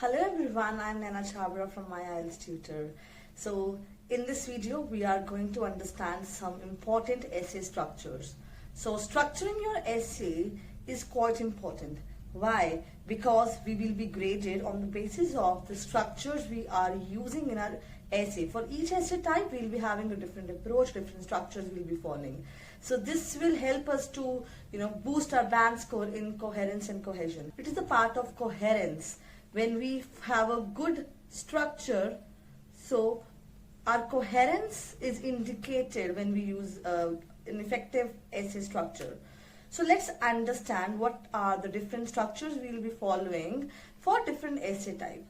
Hello everyone, I'm Naina Chabra from my IELTS tutor. So in this video we are going to understand some important essay structures. So structuring your essay is quite important. Why? Because we will be graded on the basis of the structures we are using in our essay. For each essay type we will be having a different approach, different structures we will be following. So this will help us to boost our band score in coherence and cohesion. It is a part of coherence. When we have a good structure, so our coherence is indicated when we use an effective essay structure. So let's understand what are the different structures we will be following for different essay type.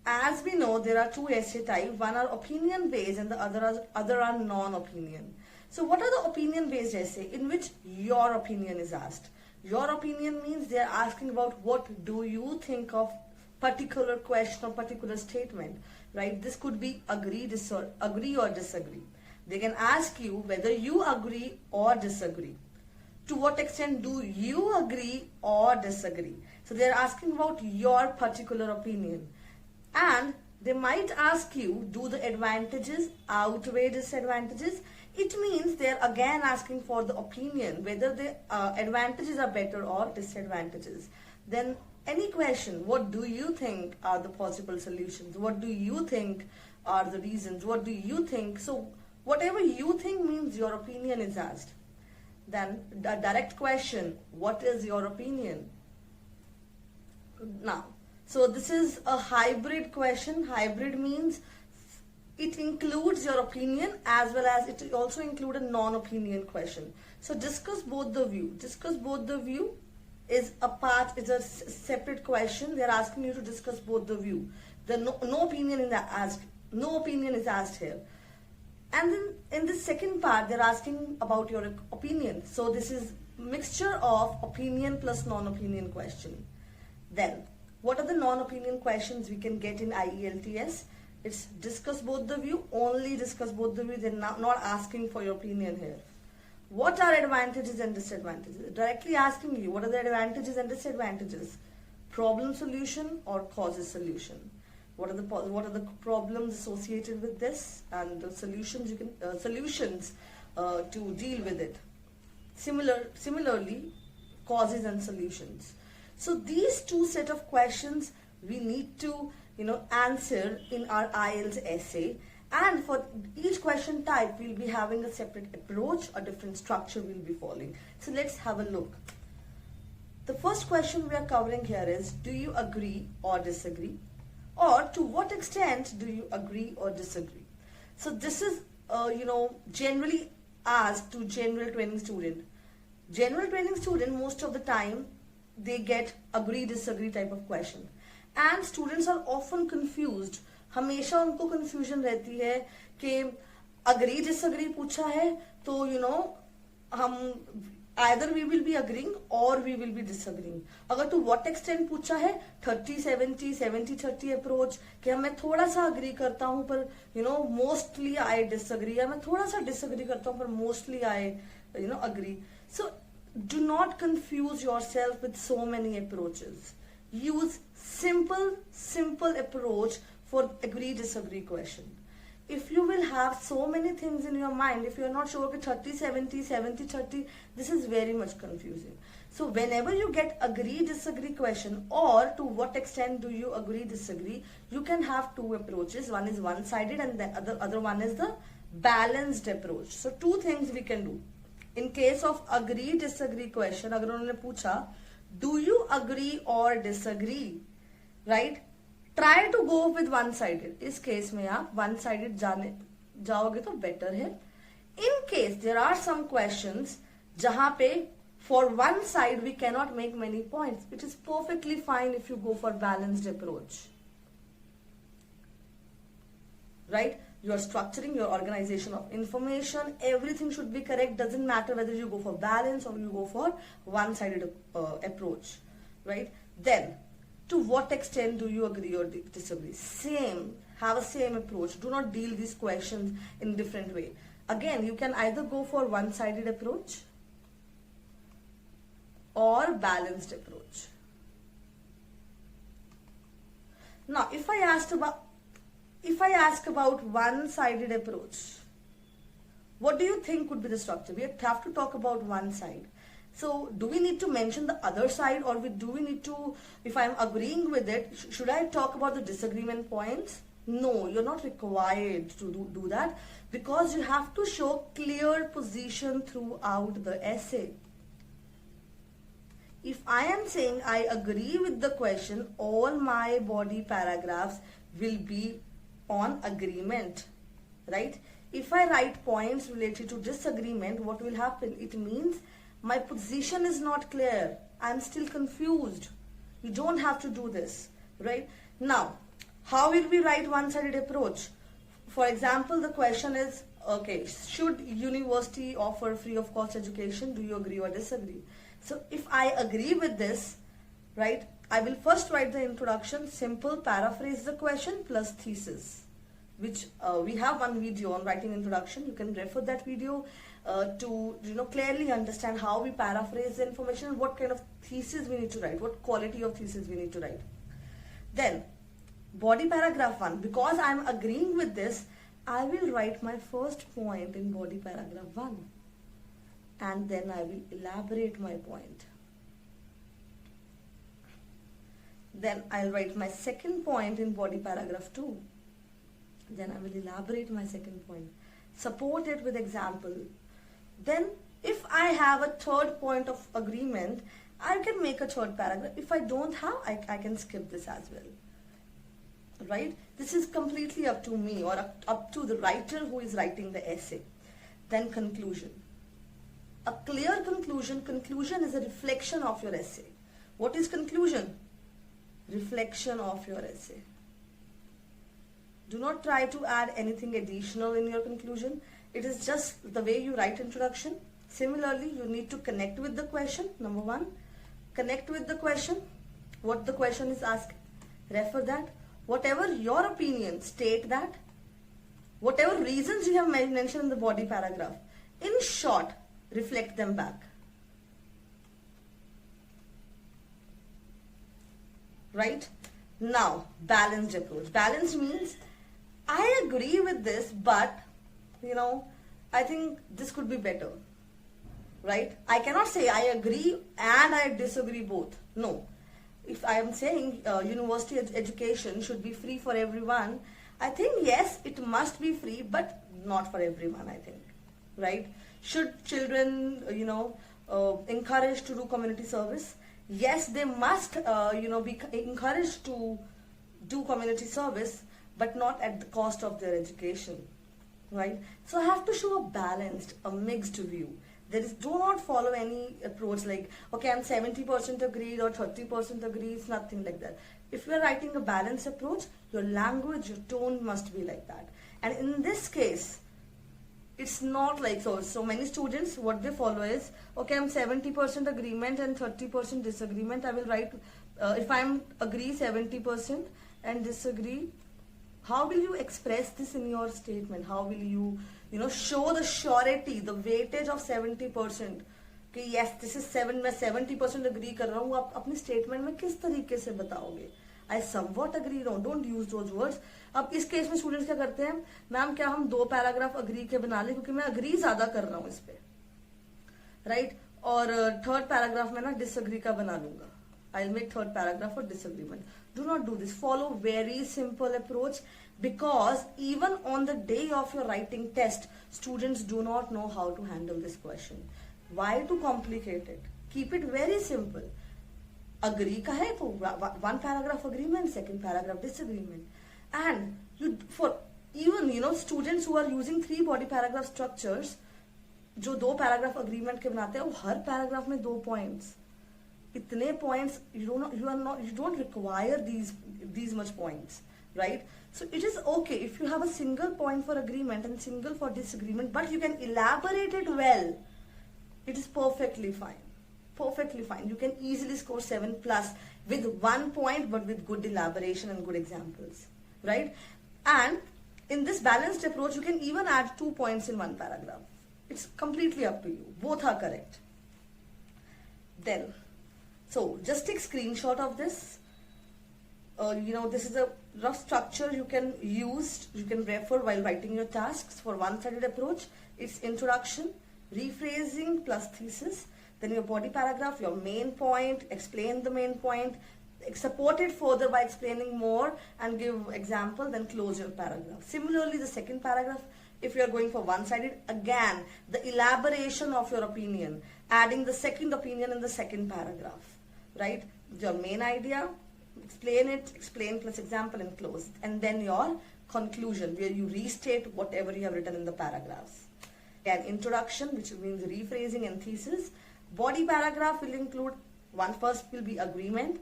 As we know, there are two essay types. One are opinion based and the other are non-opinion. So what are the opinion based essay in which your opinion is asked? Your opinion means they are asking about what do you think of particular question or particular statement, right? This could be agree or disagree. They can ask you whether you agree or disagree. To what extent do you agree or disagree? So they are asking about your particular opinion. And they might ask you, do the advantages outweigh disadvantages? It means they are again asking for the opinion, whether the advantages are better or disadvantages. Then any question, what do you think are the possible solutions? What do you think are the reasons? What do you think? So whatever you think means your opinion is asked. Then a direct question, what is your opinion? Now, so this is a hybrid question. Hybrid means it includes your opinion as well as it also includes a non-opinion question. So discuss both the view. Discuss both the view is a separate question. They're asking you to discuss both the view. No opinion is asked here. And then in the second part, they're asking about your opinion. So this is mixture of opinion plus non-opinion question. Then, what are the non-opinion questions we can get in IELTS? It's discuss both the view, only discuss both the view. They're not asking for your opinion here. What are advantages and disadvantages? Directly asking you, what are the advantages and disadvantages? Problem solution or causes solution? What are the problems associated with this and the solutions to deal with it? Similarly, causes and solutions. So these two set of questions we need to answer in our IELTS essay, and for each question type we'll be having a separate approach, a different structure we'll be following. So let's have a look. The first question we are covering here is, do you agree or disagree? Or to what extent do you agree or disagree? So this is generally asked to general training student. General training student, most of the time they get agree disagree type of question, and students are often confused. हमेशा उनको confusion रहती है कि agree disagree पूछा है तो हम either we will be agreeing or we will be disagreeing. अगर to what extent पूछा है 30-70, 70-30 approach कि मैं थोड़ा सा agree करता हूँ पर mostly I disagree, या मैं थोड़ा सा disagree करता हूँ पर mostly I agree. So do not confuse yourself with so many approaches. Use simple approach for agree disagree question. If you will have so many things in your mind, if you are not sure okay 30-70, 70-30, this is very much confusing. So whenever you get agree disagree question or to what extent do you agree disagree, you can have two approaches. One is one-sided and the other one is the balanced approach. So two things we can do. In case of agree disagree question, अगर उन्होंने पूछा do you agree or disagree, right? Try to go with one-sided. इस case में आप one-sided जाओगे तो better है. In case there are some questions जहाँ पे for one side we cannot make many points, it is perfectly fine if you go for balanced approach, right? You are structuring your organization of information. Everything should be correct. Doesn't matter whether you go for balance or you go for one-sided approach, right? Then, to what extent do you agree or disagree? Have a same approach. Do not deal these questions in different way. Again, you can either go for one-sided approach or balanced approach. Now, if I ask about one-sided approach, what do you think would be the structure? We have to talk about one side. So, do we need to mention the other side, or do we need to, if I'm agreeing with it, should I talk about the disagreement points? No, you're not required to do that, because you have to show clear position throughout the essay. If I am saying I agree with the question, all my body paragraphs will be on agreement, right? If I write points related to disagreement, what will happen? It means my position is not clear. I'm still confused. You don't have to do this, right? Now, how will we write one-sided approach? For example, the question is, okay, should university offer free of cost education? Do you agree or disagree? So if I agree with this, right, I will first write the introduction, simple, paraphrase the question plus thesis, which we have one video on writing introduction. You can refer that video to clearly understand how we paraphrase the information and what kind of thesis we need to write, what quality of thesis we need to write. Then body paragraph 1, because I am agreeing with this, I will write my first point in body paragraph 1, and then I will elaborate my point. Then I'll write my second point in body paragraph 2. Then I will elaborate my second point, support it with example. Then if I have a third point of agreement, I can make a third paragraph. If I don't have, I can skip this as well. Right? This is completely up to me, or up to the writer who is writing the essay. Then conclusion. A clear conclusion. Conclusion is a reflection of your essay. What is conclusion? Reflection of your essay. Do not try to add anything additional in your conclusion. It is just the way you write introduction. Similarly, you need to connect with the question. Number 1, connect with the question. What the question is asking. Refer that. Whatever your opinion, state that. Whatever reasons you have mentioned in the body paragraph, in short, reflect them back. Right? Now, balanced approach. Balanced means I agree with this, but I think this could be better. Right? I cannot say I agree and I disagree both. No. If I am saying university education should be free for everyone, I think yes, it must be free, but not for everyone, I think. Right? Should children, encouraged to do community service? Yes, they must, be encouraged to do community service, but not at the cost of their education. Right? So I have to show a balanced, a mixed view. Do not follow any approach like, okay, I'm 70% agreed or 30% agreed. It's nothing like that. If you are writing a balanced approach, your language, your tone must be like that. And in this case, it's not like so many students, what they follow is, okay, I'm 70% agreement and 30% disagreement. I will write, if I'm agree 70% and disagree, how will you express this in your statement? How will you, show the surety, the weightage of 70%? कि yes, this is 7, मैं 70% agree कर रहा हूँ. आप अपनी statement में किस तरीके से बताओगे? I somewhat agree. Don't use those words. अब इस केस में स्टूडेंट्स क्या करते हैं? मैम क्या हम 2 पैराग्राफ अग्री के बना लें, क्योंकि मैं अग्री ज्यादा कर रहा हूँ इस पे, राइट? और थर्ड पैराग्राफ में ना डिसअग्री का बना लूंगा. I'll make third paragraph for disagreement. Do not do this. Follow very simple approach, because even on the day of your writing test, students do not know how to handle this question. Why to complicate it? Keep it very simple. Agree का है तो one paragraph agreement, second paragraph disagreement. And for even students who are using 3 body paragraph structures, जो 2 paragraph agreement के बनाते हैं, वो हर paragraph में 2 points. इतने points you don't require these much points, right? So it is okay if you have a single point for agreement and single for disagreement, but you can elaborate it well. It is perfectly fine. Perfectly fine. You can easily score 7+ with 1 point, but with good elaboration and good examples, right? And in this balanced approach, you can even add 2 points in 1 paragraph. It's completely up to you. Both are correct. Then, so just take screenshot of this. this is a rough structure you can use, you can refer while writing your tasks for one-sided approach. It's introduction, rephrasing plus thesis, then your body paragraph, your main point, explain the main point, support it further by explaining more and give example, then close your paragraph. Similarly, the second paragraph, if you are going for one-sided, again, the elaboration of your opinion, adding the second opinion in the second paragraph, right? Your main idea, explain it, explain plus example and close. And then your conclusion, where you restate whatever you have written in the paragraphs. An introduction, which means rephrasing and thesis. Body paragraph will include, first will be agreement,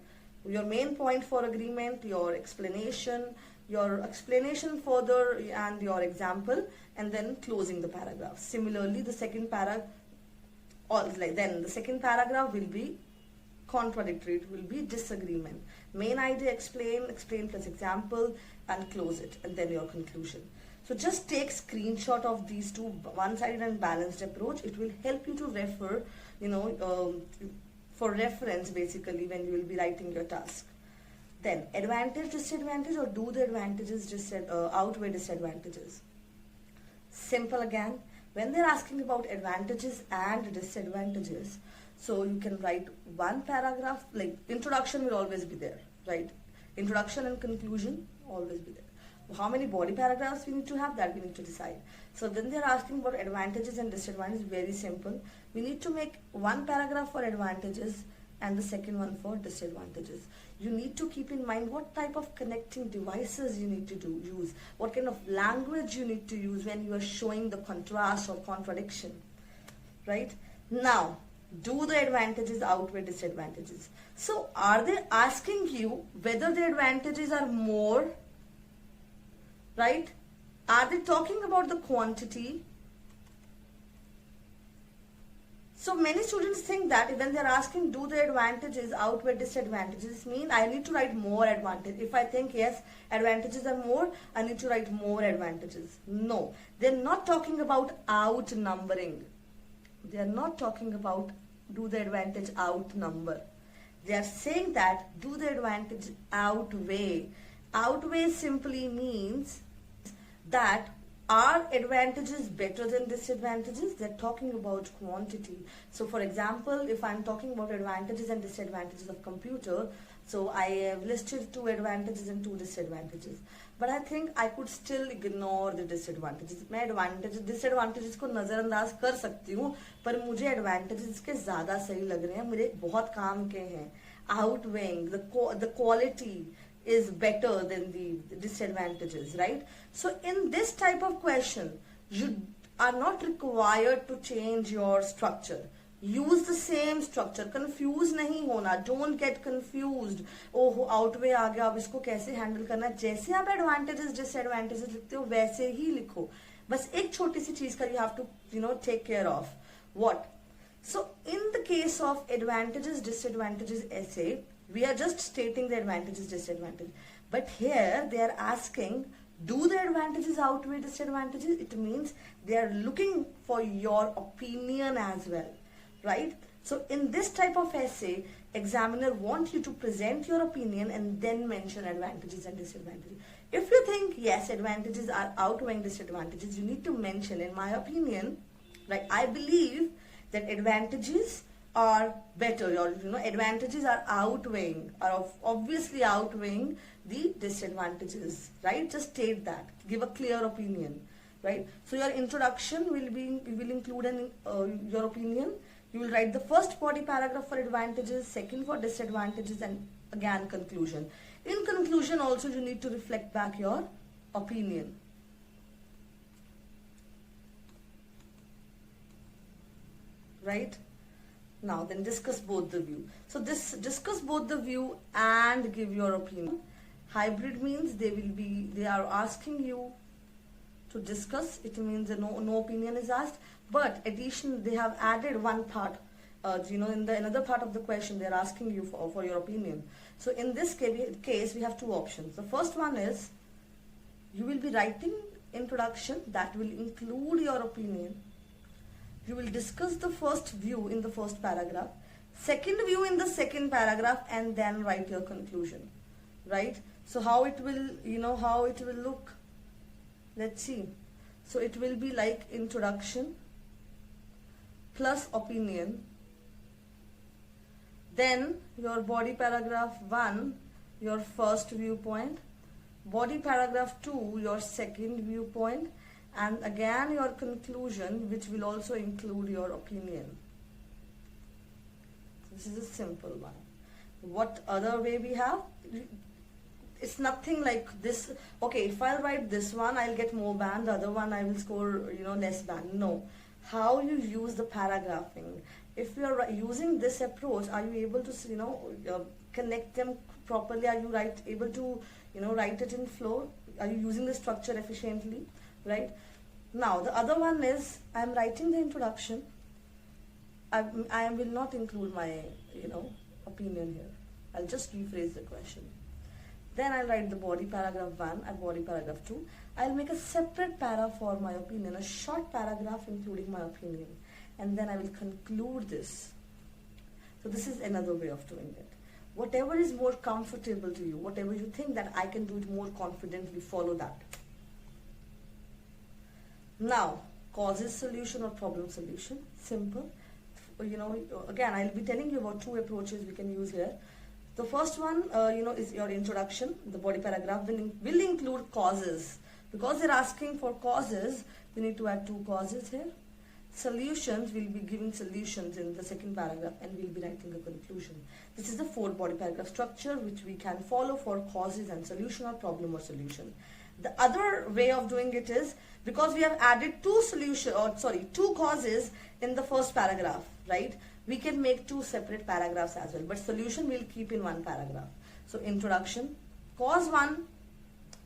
your main point for agreement, your explanation further and your example, and then closing the paragraph. Similarly, the second paragraph will be contradictory, it will be disagreement. Main idea, explain plus example and close it, and then your conclusion. So just take screenshot of these two, one-sided and balanced approach. It will help you to refer, for reference basically when you will be writing your task. Then advantage, disadvantage, or do the advantages outweigh disadvantages? Simple again. When they're asking about advantages and disadvantages, so you can write one paragraph, like introduction will always be there, right? Introduction and conclusion always be there. How many body paragraphs we need to have, that we need to decide. So then they're asking about advantages and disadvantages, very simple. We need to make one paragraph for advantages and the second one for disadvantages. You need to keep in mind what type of connecting devices you need to use, what kind of language you need to use when you are showing the contrast or contradiction, right? Now, do the advantages outweigh disadvantages? So are they asking you whether the advantages are more, right? Are they talking about the quantity? So many students think that when they are asking do the advantages outweigh disadvantages, mean I need to write more advantage. If I think yes, advantages are more, I need to write more advantages. No, they're not talking about outnumbering. They are not talking about do the advantage outnumber. They are saying that do the advantage outweigh. Outweigh simply means that are advantages better than disadvantages? They're talking about quantity. So for example, if I'm talking about advantages and disadvantages of computer, so I have listed 2 advantages and 2 disadvantages. But I think I could still ignore the disadvantages. मैं disadvantages को नज़रअंदाज कर सकती हूँ, पर मुझे advantages के ज़्यादा सही लग रहे हैं, मुझे बहुत काम के हैं. Outweighing, the quality is better than the disadvantages, right? So in this type of question, you are not required to change your structure. Use the same structure. Confuse नहीं होना. Don't get confused. Oh, outweigh आ गया, अब इसको कैसे handle करना? जैसे आप advantages, disadvantages लिखते हो, वैसे ही लिखो. बस एक छोटी सी चीज का you have to, take care of. What? So in the case of advantages, disadvantages essay, we are just stating the advantages, disadvantages. But here they are asking, do the advantages outweigh disadvantages? It means they are looking for your opinion as well, right? So in this type of essay, examiner wants you to present your opinion and then mention advantages and disadvantages. If you think, yes, advantages are outweighing disadvantages, you need to mention, in my opinion, like I believe that advantages are better, or advantages are obviously outweighing the disadvantages, right? Just state that, give a clear opinion, right? So your introduction will include your opinion. You will write the first body paragraph for advantages, second for disadvantages, and again conclusion. In conclusion also you need to reflect back your opinion. Right? Now then discuss both the view. So discuss both the view and give your opinion. Hybrid means they are asking you to discuss. It means no opinion is asked. But addition, they have added one part. In another part of the question, they are asking you for your opinion. So in this case, we have 2 options. The first one is you will be writing introduction that will include your opinion. You will discuss the first view in the first paragraph, second view in the second paragraph, and then write your conclusion. right? So how it will, how it will look? Let's see. So it will be like introduction plus opinion, then your body paragraph 1, your first viewpoint, body paragraph 2, your second viewpoint, and again your conclusion, which will also include your opinion. This is a simple one. What other way we have? It's nothing like this. Okay, if I'll write this one, I'll get more band, the other one I will score, less band. No. How you use the paragraphing. If you are using this approach, are you able to, connect them properly? Are you able to, write it in flow? Are you using the structure efficiently, right? Now, the other one is, I am writing the introduction. I will not include my, opinion here. I'll just rephrase the question. Then I'll write the body paragraph 1 and body paragraph 2. I'll make a separate para for my opinion, a short paragraph including my opinion. And then I will conclude this. So this is another way of doing it. Whatever is more comfortable to you, whatever you think that I can do it more confidently, follow that. Now, causes solution or problem solution, simple. Again, I'll be telling you about 2 approaches we can use here. The first one, is your introduction. The body paragraph will include causes. Because they're asking for causes, we need to add 2 causes here. Solutions, we'll be giving solutions in the second paragraph, and we'll be writing a conclusion. This is the 4 body paragraph structure which we can follow for causes and solution or problem or solution. The other way of doing it is, because we have added 2 causes in the first paragraph, right? We can make 2 separate paragraphs as well, but solution we'll keep in 1 paragraph. So introduction, cause 1,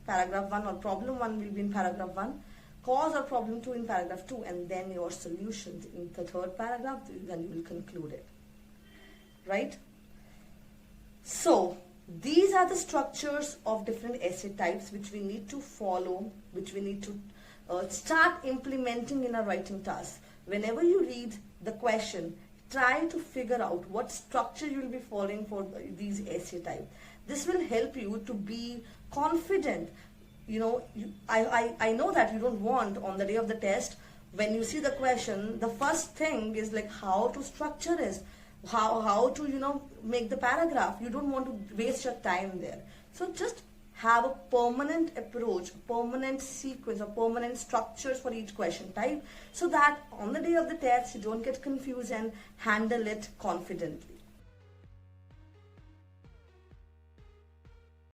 paragraph 1, or problem 1 will be in paragraph 1, cause or problem 2 in paragraph 2, and then your solutions in the 3rd paragraph, then you will conclude it, right? So these are the structures of different essay types which we need to follow, which we need to start implementing in our writing task. Whenever you read the question, try to figure out what structure you will be following for these essay types. This will help you to be confident. I know that you don't want on the day of the test, when you see the question, the first thing is like how to structure it, how to make the paragraph. You don't want to waste your time there. So just have a permanent approach, permanent sequence or permanent structures for each question type, so that on the day of the test you don't get confused and handle it confidently.